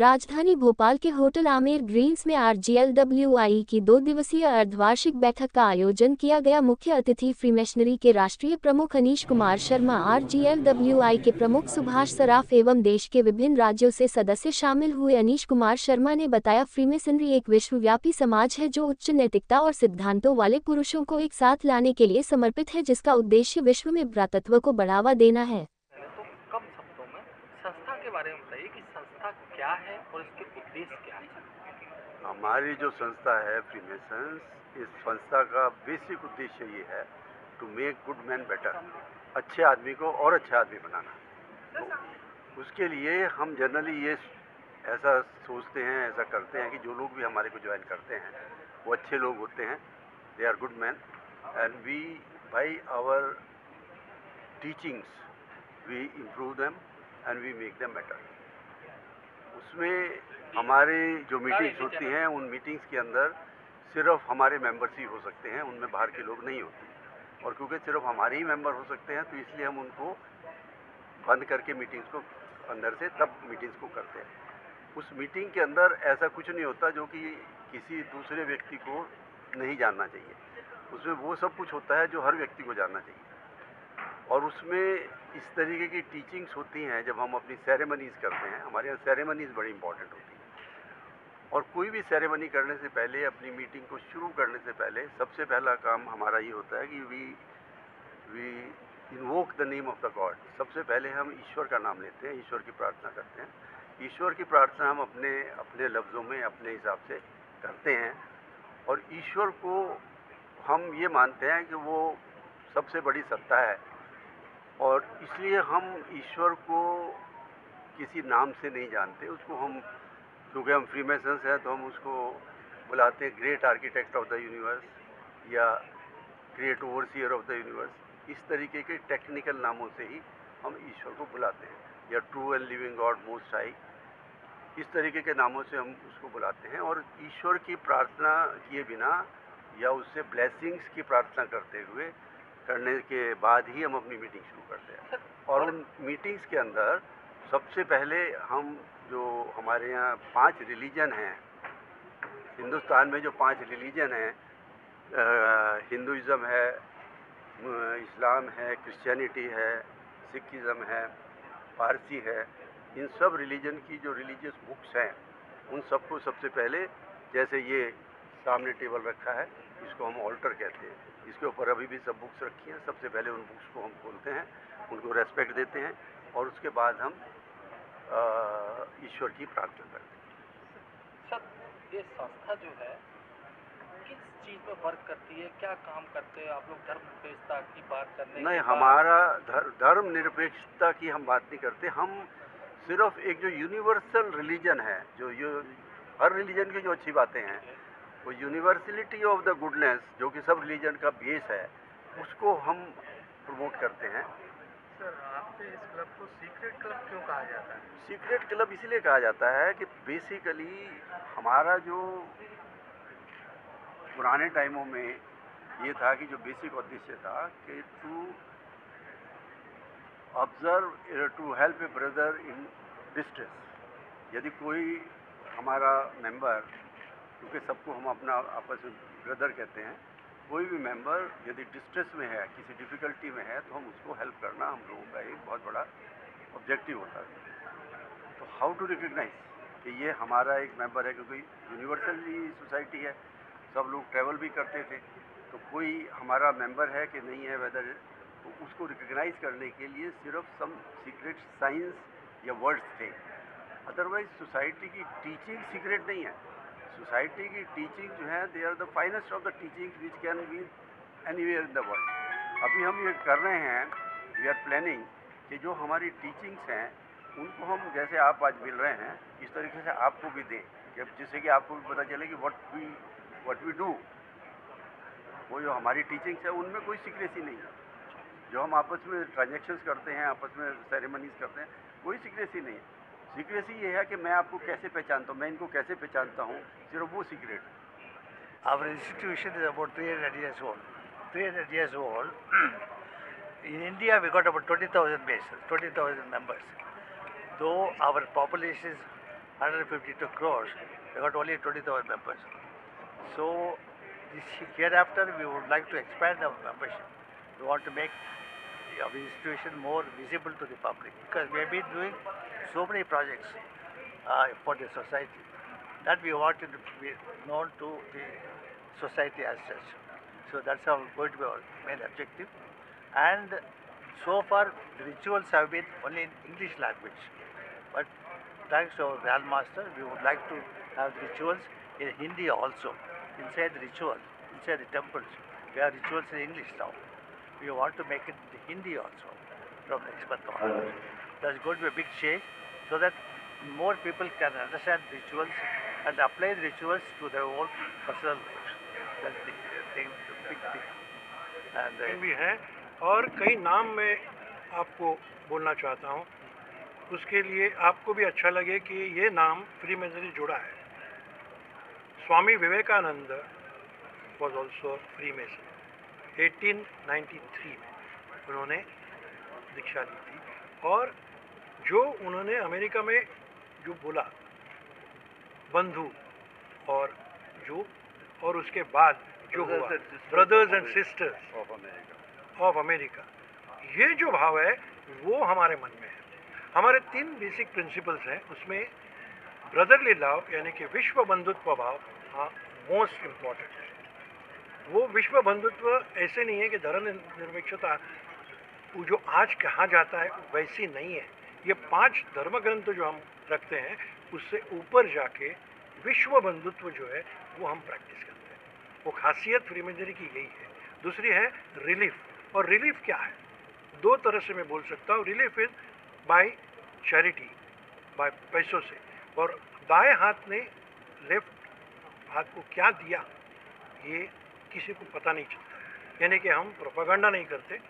राजधानी भोपाल के hotel Amer Green's में RGLWI की 2 दिवसीय अर्धवार्षिक बैठक का आयोजन किया गया। मुख्य अतिथि फ्रीमेशनरी के राष्ट्रीय प्रमुख अनीश कुमार शर्मा, RGLWI के प्रमुख सुभाष सराफ एवं देश के विभिन्न राज्यों से सदस्य शामिल हुए। अनीश कुमार शर्मा ने बताया, फ्रीमेसनरी एक विश्वव्यापी समाज है जो उच्च नैतिकता और सिद्धांतों वाले पुरुषों को एक साथ लाने के लिए समर्पित है, जिसका उद्देश्य विश्व में भ्रातृत्व को बढ़ावा देना है। कम शब्दों में संस्था के बारे में बताइए कि संस्था क्या है और इसके उद्देश्य क्या है। हमारी जो संस्था है फ्रीमेसन्स, इस संस्था का बेसिक उद्देश्य ये है to make good man better, अच्छे आदमी को और अच्छा आदमी बनाना। तो उसके लिए हम जनरली ये ऐसा सोचते हैं, ऐसा करते हैं कि जो लोग भी हमारे को ज्वाइन करते हैं वो अच्छे लोग होते हैं, they are good man, and we by our teachings we improve them and we make them better. उसमें हमारे जो मीटिंग्स होती हैं, उन मीटिंग्स के अंदर सिर्फ हमारे मेंबर्स ही हो सकते हैं, उनमें बाहर के लोग नहीं होते। और क्योंकि सिर्फ हमारे ही मेंबर हो सकते हैं, तो इसलिए हम उनको बंद करके मीटिंग्स को अंदर से तब मीटिंग्स को करते हैं। उस मीटिंग के अंदर ऐसा कुछ नहीं होता जो कि किसी दूसरे व्यक्ति को नहीं जानना चाहिए। उसमें वो सब कुछ होता है जो हर व्यक्ति को जानना चाहिए। और उसमें इस तरीके की टीचिंग्स होती हैं। जब हम अपनी सेरेमनीज़ करते हैं, हमारे यहाँ सेरेमनीज़ बड़ी इंपॉर्टेंट होती हैं, और कोई भी सेरेमनी करने से पहले, अपनी मीटिंग को शुरू करने से पहले, सबसे पहला काम हमारा ये होता है कि we invoke the name of the God. सबसे पहले हम ईश्वर का नाम लेते हैं, ईश्वर की प्रार्थना करते हैं। ईश्वर की प्रार्थना हम अपने अपने लफ्ज़ों में अपने हिसाब से करते हैं, और ईश्वर को हम ये मानते हैं कि वो सबसे बड़ी सत्ता है, और इसलिए हम ईश्वर को किसी नाम से नहीं जानते। उसको हम, क्योंकि हम फ्रीमेसन्स हैं, तो हम उसको बुलाते हैं great architect of the universe या great overseer of the universe. इस तरीके के टेक्निकल नामों से ही हम ईश्वर को बुलाते हैं, या true and living God, most high, इस तरीके के नामों से हम उसको बुलाते हैं। और ईश्वर की प्रार्थना किए बिना या उससे ब्लेसिंग्स की प्रार्थना करने के बाद ही हम अपनी मीटिंग शुरू करते हैं। और उन मीटिंग्स के अंदर सबसे पहले हम, जो हमारे यहाँ 5 रिलीजन हैं, हिंदुस्तान में जो 5 रिलीजन हैं, हिंदुइज़्म है, इस्लाम है, क्रिश्चियनिटी है, सिखिज़्म है, पारसी है, इन सब रिलीजन की जो रिलीजियस बुक्स हैं, उन सबको सबसे पहले, जैसे ये सामने टेबल रखा है, इसको हम ऑल्टर कहते हैं, इसके ऊपर अभी भी सब बुक्स रखी हैं। सबसे पहले उन बुक्स को हम खोलते हैं, उनको रेस्पेक्ट देते हैं, और उसके बाद हम ईश्वर की प्रार्थना करते हैं। सर, ये संस्था जो है किस चीज़ पर वर्क करती है, क्या काम करते हैं आप लोग? धर्मनिरपेक्षता की बात करने नहीं, हमारा धर्मनिरपेक्षता की हम बात नहीं करते। हम सिर्फ एक जो यूनिवर्सल रिलीजन है, जो हर रिलीजन की जो अच्छी बातें हैं, वो यूनिवर्सलिटी ऑफ द गुडनेस, जो कि सब रिलीजन का बेस है, उसको हम प्रमोट करते हैं। सर, आपके इस क्लब को सीक्रेट क्लब क्यों कहा जाता है? सीक्रेट क्लब इसलिए कहा जाता है कि बेसिकली हमारा जो पुराने टाइमों में ये था कि जो बेसिक उद्देश्य था कि to observe, to help a brother in distress. यदि कोई हमारा मेंबर, क्योंकि सबको हम अपना आपस में ब्रदर कहते हैं, कोई भी मेंबर यदि डिस्ट्रेस में है, किसी डिफ़िकल्टी में है, तो हम उसको हेल्प करना हम लोगों का एक बहुत बड़ा ऑब्जेक्टिव होता है। तो हाउ टू रिकग्नाइज कि ये हमारा एक मेंबर है, क्योंकि यूनिवर्सली सोसाइटी है, सब लोग ट्रैवल भी करते थे, तो कोई हमारा मेंबर है कि नहीं है, वेदर, तो उसको रिकग्नाइज करने के लिए सिर्फ सम सीक्रेट साइंस या वर्ड्स थे। अदरवाइज सोसाइटी की टीचिंग सीक्रेट नहीं है। सोसाइटी की टीचिंग जो है, they are the finest of the teachings which can be anywhere in the world. अभी हम ये कर रहे हैं, वी आर प्लानिंग कि जो हमारी टीचिंग्स हैं, उनको हम, जैसे आप आज मिल रहे हैं, इस तरीके से आपको भी दें, जिससे कि आपको भी पता चले कि व्हाट वी डू। वो जो हमारी टीचिंग्स है, उनमें कोई सीक्रेसी नहीं है। जो हम आपस में ट्रांजेक्शन्स करते हैं, आपस में सेरेमनीज़ करते हैं, कोई सीक्रेसी नहीं है। सीक्रेसी ये है कि मैं आपको कैसे पहचानता हूँ, मैं इनको कैसे पहचानता हूँ, सिर्फ वो सीक्रेट है। Our institution is about 300 years old. 300 years old. In India, we got about 20,000 bases, 20,000 members. Though our population is 152 crores, we got only 20,000 members. So hereafter we would like to expand our membership. We want to make our institution more visible to the public, because we have been doing so many projects for the society that we wanted to be known to the society as such. So that's our going to be our main objective. And so far the rituals have been only in English language, but thanks to our Grand Master, we would like to have the rituals in Hindi also. Inside the ritual, inside the temples, we have rituals in English now. We want to make it in Hindi also from next month onwards. That's going to be a big change, so that more people can understand rituals and apply the rituals to their own personal lives. That's the thing, the big thing. And भी हैं और कई नाम मैं आपको बोलना चाहता हूँ, उसके लिए आपको भी अच्छा लगे कि ये नाम फ्रीमेसनरी जुड़ा है। Swami Vivekananda was also Freemason. 1893 में उन्होंने दीक्षा ली थी, और जो उन्होंने अमेरिका में जो बोला बंधु और जो, और उसके बाद जो हुआ brothers and sisters of America, ये जो भाव है वो हमारे मन में है। हमारे 3 बेसिक प्रिंसिपल्स हैं, उसमें ब्रदरली लव यानी कि विश्व बंधुत्व भाव मोस्ट इम्पॉर्टेंट है। वो विश्व बंधुत्व ऐसे नहीं है कि धर्मनिरपेक्षता वो जो आज कहा जाता है वैसी नहीं है। ये 5 धर्म ग्रंथ जो हम रखते हैं उससे ऊपर जाके विश्व बंधुत्व जो है वो हम प्रैक्टिस करते हैं। वो खासियत फ्रीमेसनरी की यही है। दूसरी है रिलीफ, और रिलीफ क्या है? 2 तरह से मैं बोल सकता हूँ। Relief is by charity, by पैसों से, और दाएं हाथ ने लेफ्ट हाथ को क्या दिया ये किसी को पता नहीं चलता। यानी कि हम प्रोपेगेंडा नहीं करते,